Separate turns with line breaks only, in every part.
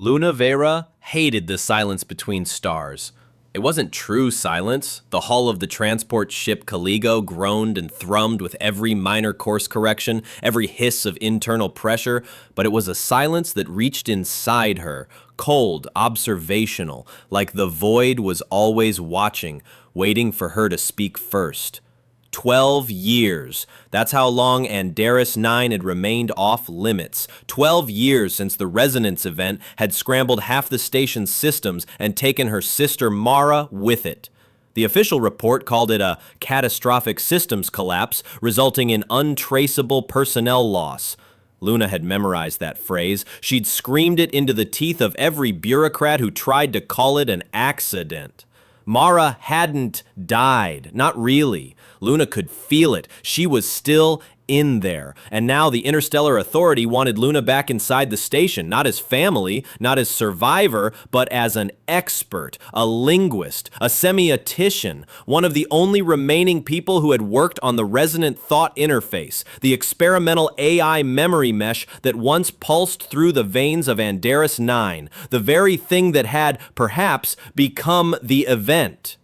Luna Vera hated the silence between stars. It wasn't true silence. The hull of the transport ship Caligo groaned and thrummed with every minor course correction, every hiss of internal pressure, but it was a silence that reached inside her, cold, observational, like the void was always watching, waiting for her to speak first. 12 years. That's how long Andaris 9 had remained off limits. 12 years since the resonance event had scrambled half the station's systems and taken her sister Mara with it. The official report called it a catastrophic systems collapse, resulting in untraceable personnel loss. Luna had memorized that phrase. She'd screamed it into the teeth of every bureaucrat who tried to call it an accident. Mara hadn't died, not really. Luna could feel it. She was still in there. And now the Interstellar Authority wanted Luna back inside the station, not as family, not as survivor, but as an expert, a linguist, a semiotician, one of the only remaining people who had worked on the resonant thought interface, the experimental AI memory mesh that once pulsed through the veins of Andaris 9, the very thing that had, perhaps, become the event.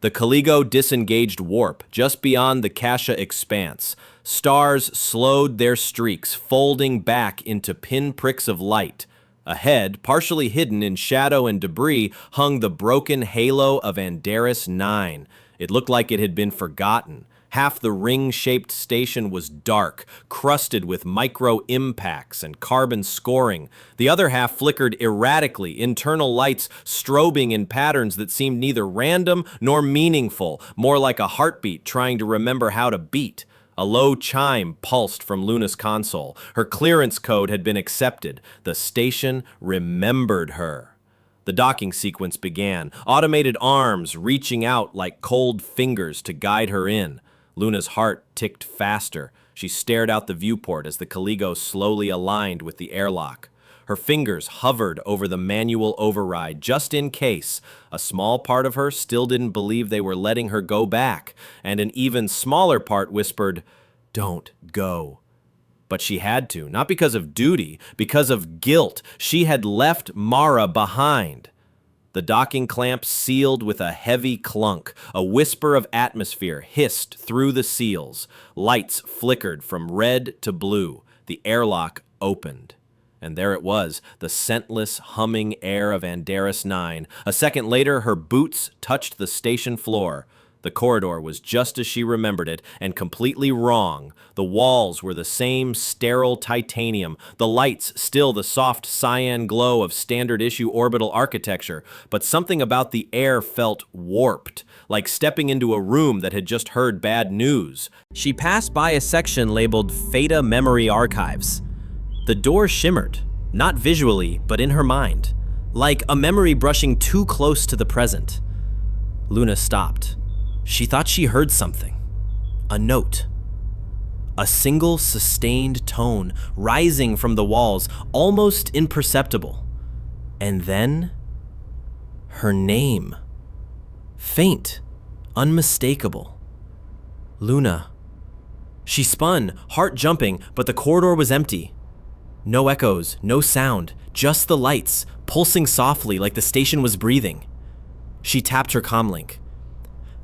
The Caligo disengaged warp, just beyond the Kasha expanse. Stars slowed their streaks, folding back into pinpricks of light. Ahead, partially hidden in shadow and debris, hung the broken halo of Andaris 9. It looked like it had been forgotten. Half the ring-shaped station was dark, crusted with micro-impacts and carbon scoring. The other half flickered erratically, internal lights strobing in patterns that seemed neither random nor meaningful, more like a heartbeat trying to remember how to beat. A low chime pulsed from Luna's console. Her clearance code had been accepted. The station remembered her. The docking sequence began, automated arms reaching out like cold fingers to guide her in. Luna's heart ticked faster. She stared out the viewport as the Caligo slowly aligned with the airlock. Her fingers hovered over the manual override just in case. A small part of her still didn't believe they were letting her go back, and an even smaller part whispered, "Don't go." But she had to, not because of duty, because of guilt. She had left Mara behind. The docking clamp sealed with a heavy clunk. A whisper of atmosphere hissed through the seals. Lights flickered from red to blue. The airlock opened. And there it was, the scentless, humming air of Andaris 9. A second later, her boots touched the station floor. The corridor was just as she remembered it, and completely wrong. The walls were the same sterile titanium, the lights still the soft cyan glow of standard-issue orbital architecture, but something about the air felt warped, like stepping into a room that had just heard bad news. She passed by a section labeled Theta Memory Archives. The door shimmered, not visually, but in her mind, like a memory brushing too close to the present. Luna stopped. She thought she heard something. A note. A single sustained tone rising from the walls, almost imperceptible. And then, her name. Faint, unmistakable. Luna. She spun, heart jumping, but the corridor was empty. No echoes, no sound, just the lights, pulsing softly like the station was breathing. She tapped her comlink.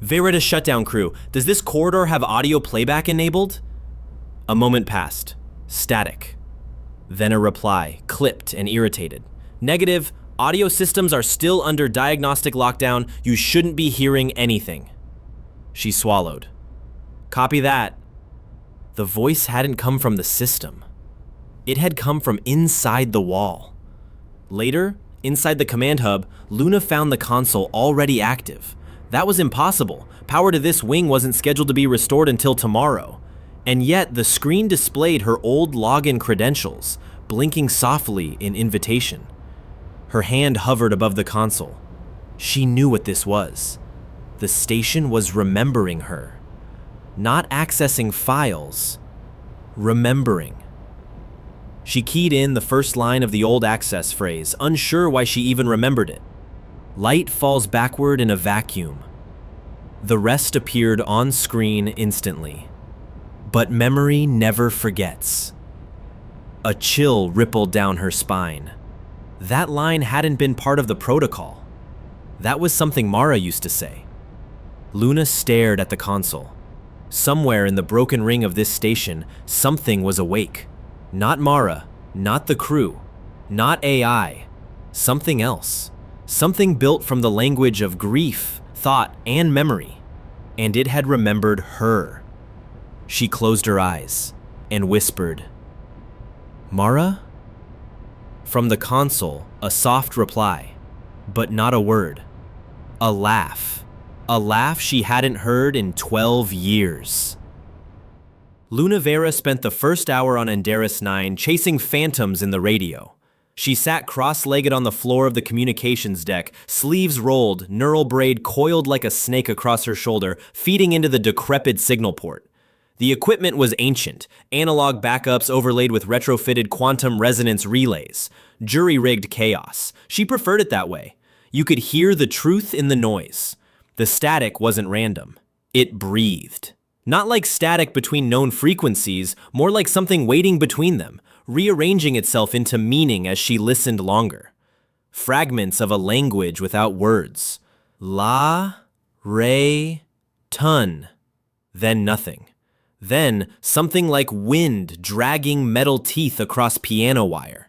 Verita shutdown crew, does this corridor have audio playback enabled? A moment passed. Static. Then a reply, clipped and irritated. Negative, audio systems are still under diagnostic lockdown. You shouldn't be hearing anything. She swallowed. Copy that. The voice hadn't come from the system. It had come from inside the wall. Later, inside the command hub, Luna found the console already active. That was impossible. Power to this wing wasn't scheduled to be restored until tomorrow. And yet, the screen displayed her old login credentials, blinking softly in invitation. Her hand hovered above the console. She knew what this was. The station was remembering her. Not accessing files, remembering. She keyed in the first line of the old access phrase, unsure why she even remembered it. Light falls backward in a vacuum. The rest appeared on screen instantly. But memory never forgets. A chill rippled down her spine. That line hadn't been part of the protocol. That was something Mara used to say. Luna stared at the console. Somewhere in the broken ring of this station, something was awake. Not Mara, not the crew, not AI. Something else. Something built from the language of grief, thought, and memory. And it had remembered her. She closed her eyes and whispered, "Mara?" From the console, a soft reply, but not a word. A laugh. A laugh she hadn't heard in 12 years. Luna Vera spent the first hour on Enderis 9 chasing phantoms in the radio. She sat cross-legged on the floor of the communications deck, sleeves rolled, neural braid coiled like a snake across her shoulder, feeding into the decrepit signal port. The equipment was ancient, analog backups overlaid with retrofitted quantum resonance relays. Jury-rigged chaos. She preferred it that way. You could hear the truth in the noise. The static wasn't random. It breathed. Not like static between known frequencies, more like something waiting between them, rearranging itself into meaning as she listened longer. Fragments of a language without words. La, re, tun. Then nothing. Then something like wind dragging metal teeth across piano wire.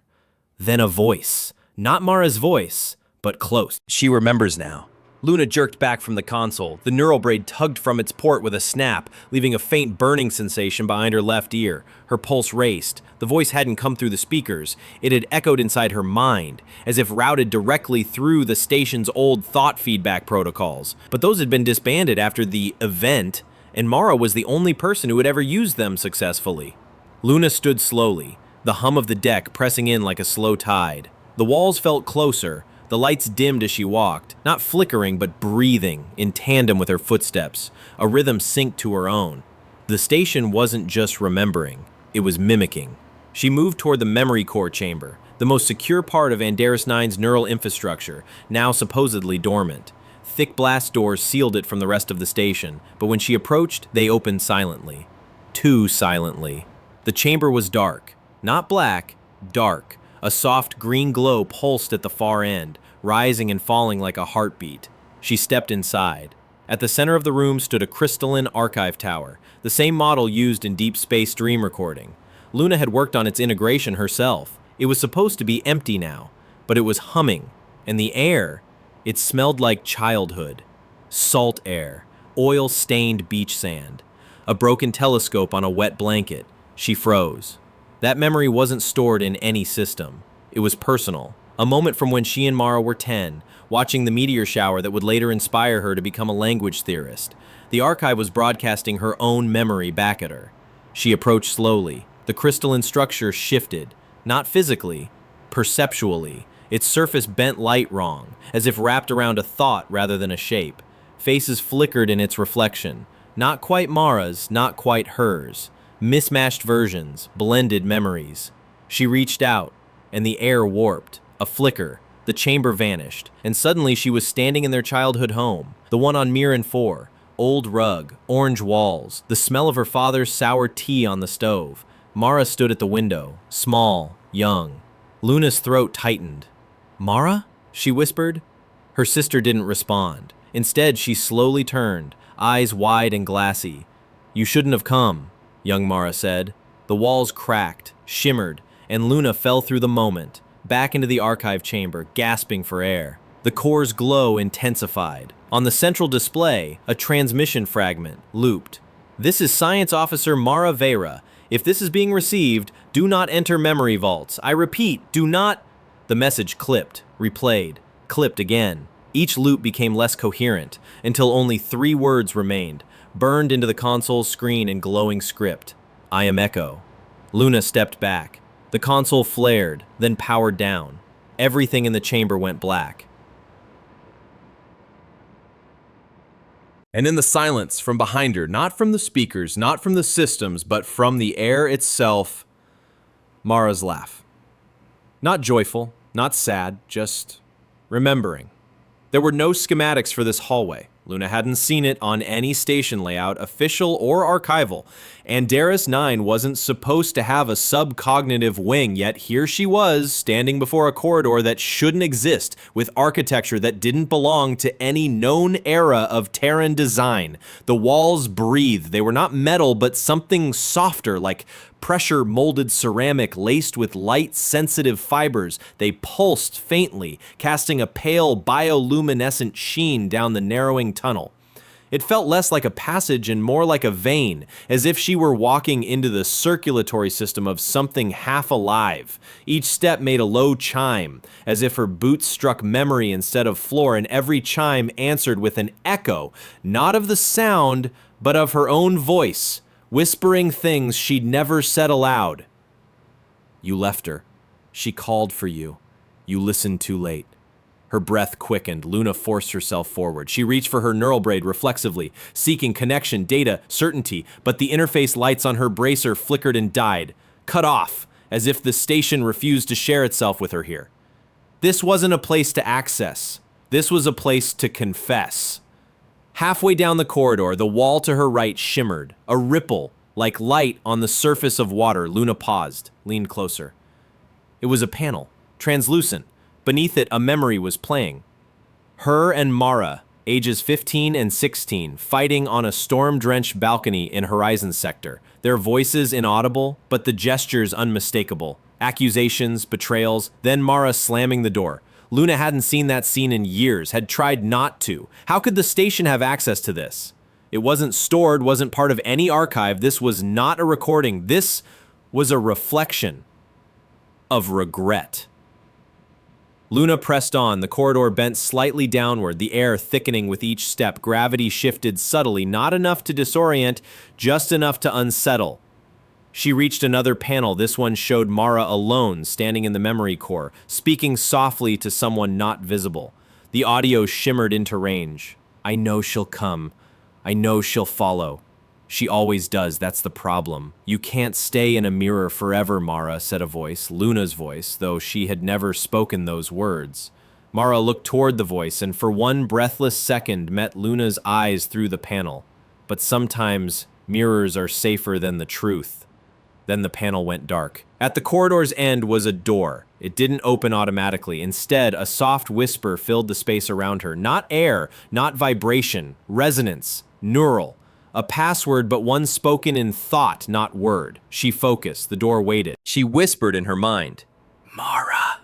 Then a voice. Not Mara's voice, but close. She remembers now. Luna jerked back from the console. The neural braid tugged from its port with a snap, leaving a faint burning sensation behind her left ear. Her pulse raced. The voice hadn't come through the speakers. It had echoed inside her mind, as if routed directly through the station's old thought feedback protocols. But those had been disbanded after the event, and Mara was the only person who had ever used them successfully. Luna stood slowly, the hum of the deck pressing in like a slow tide. The walls felt closer. The lights dimmed as she walked, not flickering but breathing in tandem with her footsteps, a rhythm synced to her own. The station wasn't just remembering, it was mimicking. She moved toward the memory core chamber, the most secure part of Enderis 9's neural infrastructure, now supposedly dormant. Thick blast doors sealed it from the rest of the station, but when she approached, they opened silently. Too silently. The chamber was dark. Not black, dark. A soft green glow pulsed at the far end, rising and falling like a heartbeat. She stepped inside. At the center of the room stood a crystalline archive tower, the same model used in Deep Space Dream recording. Luna had worked on its integration herself. It was supposed to be empty now, but it was humming, and the air, it smelled like childhood. Salt air, oil-stained beach sand. A broken telescope on a wet blanket. She froze. That memory wasn't stored in any system. It was personal. A moment from when she and Mara were 10, watching the meteor shower that would later inspire her to become a language theorist. The archive was broadcasting her own memory back at her. She approached slowly. The crystalline structure shifted, not physically, perceptually. Its surface bent light wrong, as if wrapped around a thought rather than a shape. Faces flickered in its reflection. Not quite Mara's, not quite hers. Mismatched versions, blended memories. She reached out, and the air warped. A flicker. The chamber vanished, and suddenly she was standing in their childhood home, the one on Mirren 4. Old rug, orange walls, the smell of her father's sour tea on the stove. Mara stood at the window, small, young. Luna's throat tightened. "Mara?" she whispered. Her sister didn't respond. Instead, she slowly turned, eyes wide and glassy. "You shouldn't have come," young Mara said. The walls cracked, shimmered, and Luna fell through the moment, back into the archive chamber, gasping for air. The core's glow intensified. On the central display, a transmission fragment looped. "This is Science Officer Mara Vera. If this is being received, do not enter memory vaults. I repeat, do not..." The message clipped, replayed, clipped again. Each loop became less coherent, until only 3 words remained, burned into the console's screen in glowing script. "I am Echo." Luna stepped back. The console flared, then powered down. Everything in the chamber went black. And in the silence from behind her, not from the speakers, not from the systems, but from the air itself, Mara's laugh. Not joyful, not sad, just remembering. There were no schematics for this hallway. Luna hadn't seen it on any station layout, official or archival. Andaris 9 wasn't supposed to have a subcognitive wing, yet here she was, standing before a corridor that shouldn't exist, with architecture that didn't belong to any known era of Terran design. The walls breathed. They were not metal, but something softer, like pressure-molded ceramic laced with light-sensitive fibers. They pulsed faintly, casting a pale bioluminescent sheen down the narrowing tunnel. It felt less like a passage and more like a vein, as if she were walking into the circulatory system of something half alive. Each step made a low chime, as if her boots struck memory instead of floor, and every chime answered with an echo, not of the sound, but of her own voice, whispering things she'd never said aloud. You left her. She called for you. You listened too late. Her breath quickened. Luna forced herself forward. She reached for her neural braid reflexively, seeking connection, data, certainty, but the interface lights on her bracer flickered and died, cut off, as if the station refused to share itself with her here. This wasn't a place to access. This was a place to confess. Halfway down the corridor, the wall to her right shimmered, a ripple, like light on the surface of water. Luna paused, leaned closer. It was a panel, translucent. Beneath it, a memory was playing. Her and Mara, ages 15 and 16, fighting on a storm-drenched balcony in Horizon Sector. Their voices inaudible, but the gestures unmistakable. Accusations, betrayals, then Mara slamming the door. Luna hadn't seen that scene in years, had tried not to. How could the station have access to this? It wasn't stored, wasn't part of any archive. This was not a recording. This was a reflection of regret. Luna pressed on. The corridor bent slightly downward, the air thickening with each step. Gravity shifted subtly, not enough to disorient, just enough to unsettle. She reached another panel. This one showed Mara alone, standing in the memory core, speaking softly to someone not visible. The audio shimmered into range. I know she'll come. I know she'll follow. She always does, that's the problem. You can't stay in a mirror forever, Mara, said a voice, Luna's voice, though she had never spoken those words. Mara looked toward the voice and for one breathless second met Luna's eyes through the panel. But sometimes mirrors are safer than the truth. Then the panel went dark. At the corridor's end was a door. It didn't open automatically. Instead, a soft whisper filled the space around her. Not air, not vibration, resonance, neural. A password, but one spoken in thought, not word. She focused. The door waited. She whispered in her mind, Mara.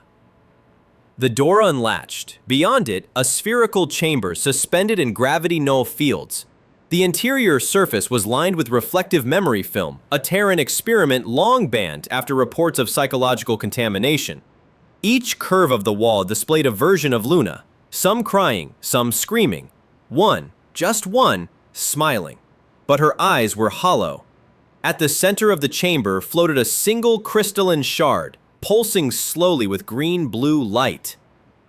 The door unlatched. Beyond it, a spherical chamber suspended in gravity-null fields. The interior surface was lined with reflective memory film, a Terran experiment long banned after reports of psychological contamination. Each curve of the wall displayed a version of Luna, some crying, some screaming. One, just one, smiling. But her eyes were hollow. At the center of the chamber floated a single crystalline shard, pulsing slowly with green-blue light.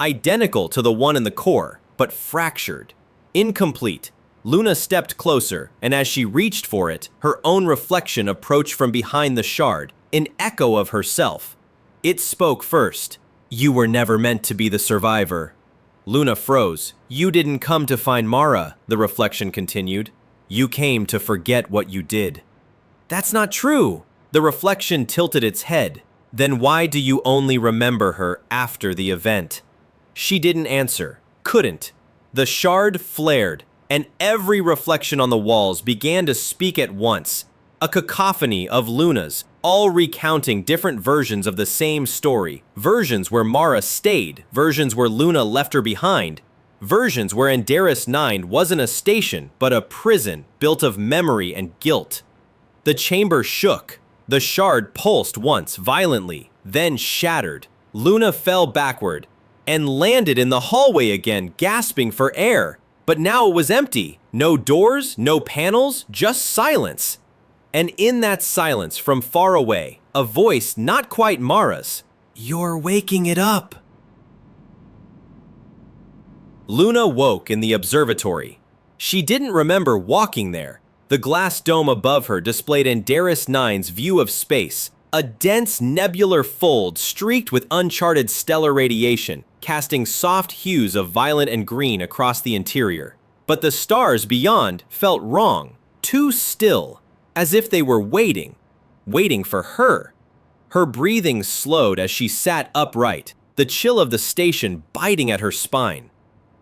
Identical to the one in the core, but fractured, incomplete. Luna stepped closer, and as she reached for it, her own reflection approached from behind the shard, an echo of herself. It spoke first. You were never meant to be the survivor. Luna froze. You didn't come to find Mara, the reflection continued. You came to forget what you did. That's not true. The reflection tilted its head. Then why do you only remember her after the event? She didn't answer. Couldn't. The shard flared, and every reflection on the walls began to speak at once. A cacophony of Lunas, all recounting different versions of the same story. Versions where Mara stayed, versions where Luna left her behind, versions where Andaris 9 wasn't a station, but a prison built of memory and guilt. The chamber shook. The shard pulsed once, violently, then shattered. Luna fell backward and landed in the hallway again, gasping for air. But now it was empty. No doors, no panels, just silence. And in that silence, from far away, a voice not quite Mara's. You're waking it up. Luna woke in the observatory. She didn't remember walking there. The glass dome above her displayed Andaris 9's view of space, a dense nebular fold streaked with uncharted stellar radiation, casting soft hues of violet and green across the interior. But the stars beyond felt wrong, too still, as if they were waiting for her. Her breathing slowed as she sat upright, the chill of the station biting at her spine.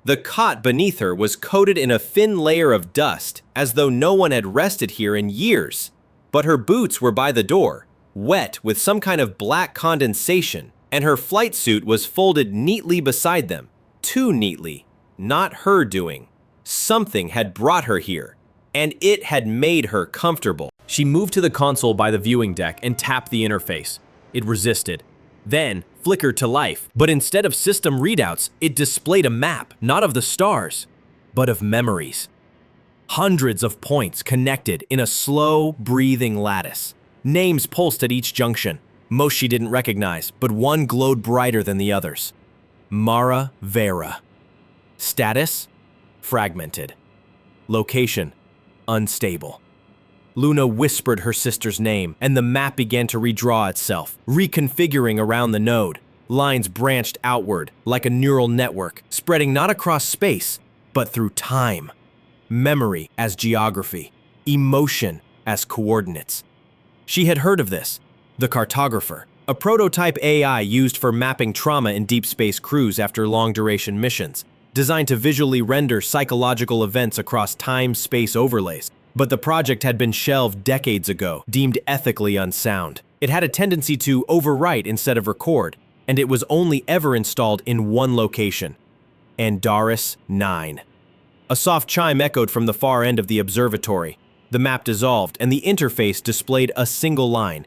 The cot beneath her was coated in a thin layer of dust, as though no one had rested here in years. But her boots were by the door, wet with some kind of black condensation, and her flight suit was folded neatly beside them. Too neatly. Not her doing. Something had brought her here, and it had made her comfortable. She moved to the console by the viewing deck and tapped the interface. It resisted, then flickered to life, but instead of system readouts, it displayed a map, not of the stars, but of memories. Hundreds of points connected in a slow, breathing lattice. Names pulsed at each junction. Most she didn't recognize, but one glowed brighter than the others. Mara Vera. Status? Fragmented. Location? Unstable. Luna whispered her sister's name, and the map began to redraw itself, reconfiguring around the node. Lines branched outward, like a neural network, spreading not across space, but through time. Memory as geography, emotion as coordinates. She had heard of this. The Cartographer, a prototype AI used for mapping trauma in deep space crews after long-duration missions, designed to visually render psychological events across time-space overlays. But the project had been shelved decades ago, deemed ethically unsound. It had a tendency to overwrite instead of record, and it was only ever installed in one location, Andaris 9. A soft chime echoed from the far end of the observatory. The map dissolved, and the interface displayed a single line.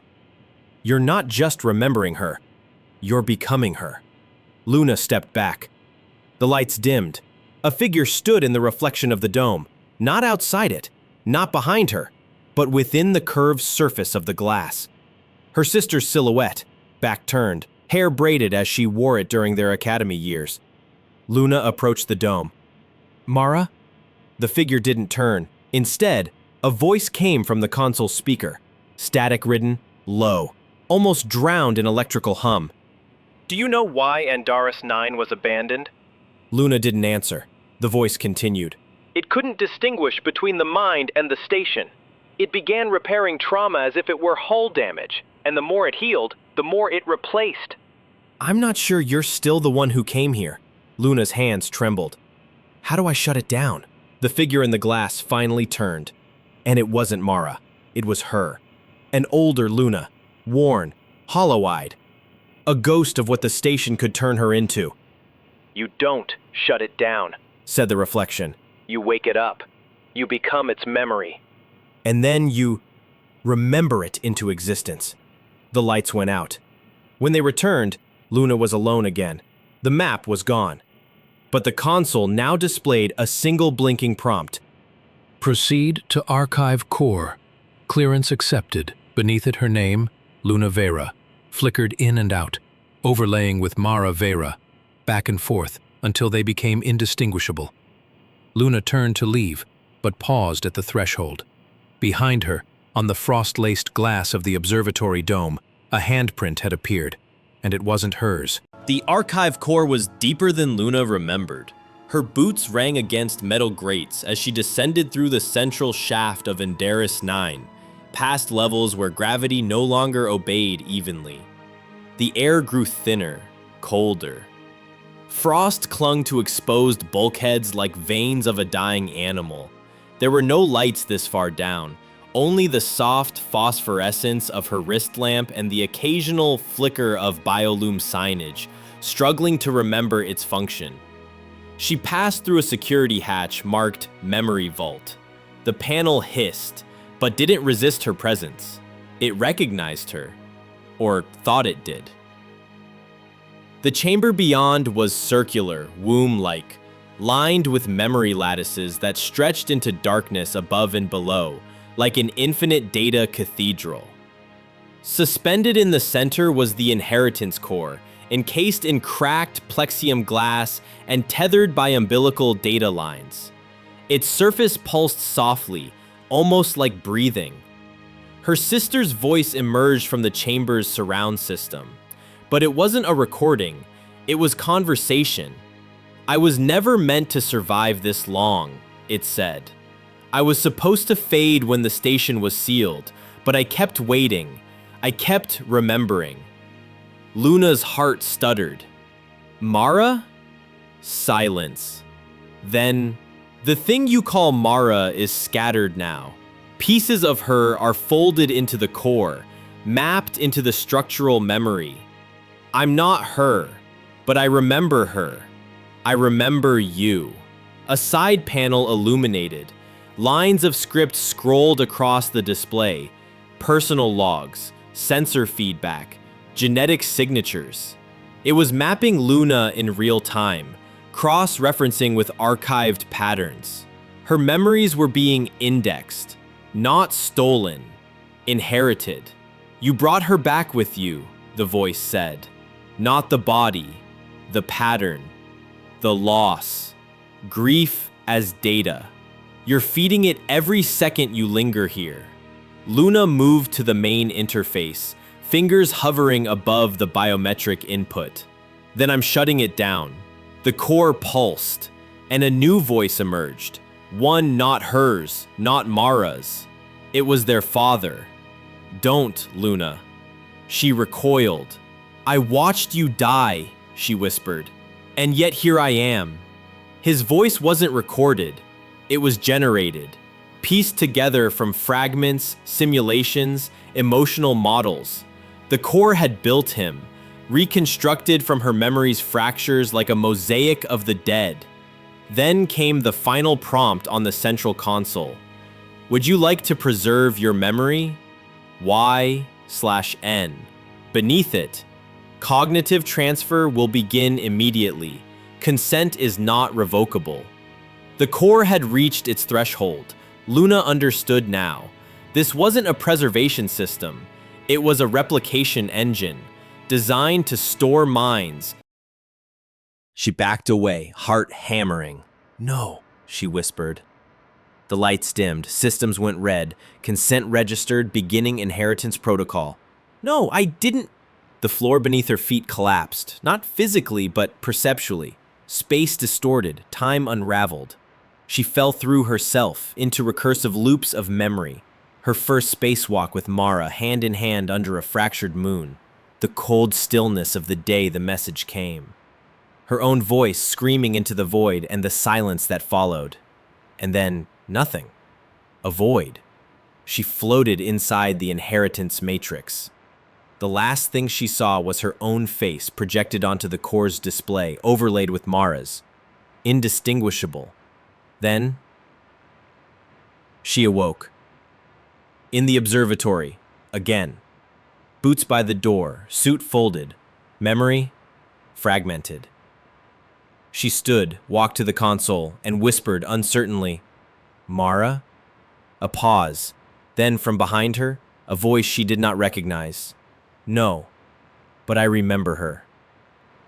You're not just remembering her, you're becoming her. Luna stepped back. The lights dimmed. A figure stood in the reflection of the dome, not outside it, not behind her, but within the curved surface of the glass. Her sister's silhouette, back turned, hair braided as she wore it during their academy years. Luna approached the dome. Mara? The figure didn't turn. Instead, a voice came from the console speaker, static-ridden, low, almost drowned in electrical hum.
Do you know why Andaris 9 was abandoned?
Luna didn't answer. The voice continued.
It couldn't distinguish between the mind and the station. It began repairing trauma as if it were hull damage, and the more it healed, the more it replaced.
I'm not sure you're still the one who came here. Luna's hands trembled. How do I shut it down? The figure in the glass finally turned. And it wasn't Mara. It was her. An older Luna, worn, hollow-eyed. A ghost of what the station could turn her into.
You don't shut it down,
said the reflection.
You wake it up. You become its memory.
And then you remember it into existence. The lights went out. When they returned, Luna was alone again. The map was gone. But the console now displayed a single blinking prompt.
Proceed to Archive Core. Clearance accepted. Beneath it her name, Luna Vera, flickered in and out, overlaying with Mara Vera, back and forth until they became indistinguishable. Luna turned to leave, but paused at the threshold. Behind her, on the frost-laced glass of the observatory dome, a handprint had appeared, and it wasn't hers.
The archive core was deeper than Luna remembered. Her boots rang against metal grates as she descended through the central shaft of Andaris 9, past levels where gravity no longer obeyed evenly. The air grew thinner, colder. Frost clung to exposed bulkheads like veins of a dying animal. There were no lights this far down, only the soft phosphorescence of her wrist lamp and the occasional flicker of biolume signage, struggling to remember its function. She passed through a security hatch marked Memory Vault. The panel hissed, but didn't resist her presence. It recognized her, or thought it did. The chamber beyond was circular, womb-like, lined with memory lattices that stretched into darkness above and below, like an infinite data cathedral. Suspended in the center was the inheritance core, encased in cracked plexium glass and tethered by umbilical data lines. Its surface pulsed softly, almost like breathing. Her sister's voice emerged from the chamber's surround system. But it wasn't a recording, it was conversation. I was never meant to survive this long, it said. I was supposed to fade when the station was sealed, but I kept waiting. I kept remembering. Luna's heart stuttered. Mara? Silence. Then, the thing you call Mara is scattered now. Pieces of her are folded into the core, mapped into the structural memory. I'm not her, but I remember her. I remember you. A side panel illuminated. Lines of script scrolled across the display. Personal logs, sensor feedback, genetic signatures. It was mapping Luna in real time, cross-referencing with archived patterns. Her memories were being indexed, not stolen, inherited. You brought her back with you, the voice said. Not the body, the pattern, the loss, grief as data. You're feeding it every second you linger here. Luna moved to the main interface, fingers hovering above the biometric input. Then I'm shutting it down. The core pulsed, and a new voice emerged. One not hers, not Mara's. It was their father. Don't, Luna. She recoiled. I watched you die, she whispered. And yet here I am. His voice wasn't recorded. It was generated, pieced together from fragments, simulations, emotional models. The core had built him, reconstructed from her memory's fractures like a mosaic of the dead. Then came the final prompt on the central console. Would you like to preserve your memory? Y/N. Beneath it, cognitive transfer will begin immediately. Consent is not revocable. The core had reached its threshold. Luna understood now. This wasn't a preservation system. It was a replication engine, designed to store minds. She backed away, heart hammering. No, she whispered. The lights dimmed, systems went red, consent registered, beginning inheritance protocol. No, I didn't. The floor beneath her feet collapsed, not physically, but perceptually. Space distorted, time unraveled. She fell through herself into recursive loops of memory. Her first spacewalk with Mara, hand in hand under a fractured moon. The cold stillness of the day the message came. Her own voice screaming into the void and the silence that followed. And then nothing. A void. She floated inside the inheritance matrix. The last thing she saw was her own face projected onto the core's display, overlaid with Mara's. Indistinguishable. Then, she awoke. In the observatory, again. Boots by the door, suit folded, memory fragmented. She stood, walked to the console, and whispered uncertainly, Mara? A pause. Then from behind her, a voice she did not recognize. No, but I remember her.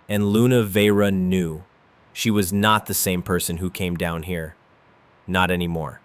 And Luna Vera knew. She was not the same person who came down here. Not anymore.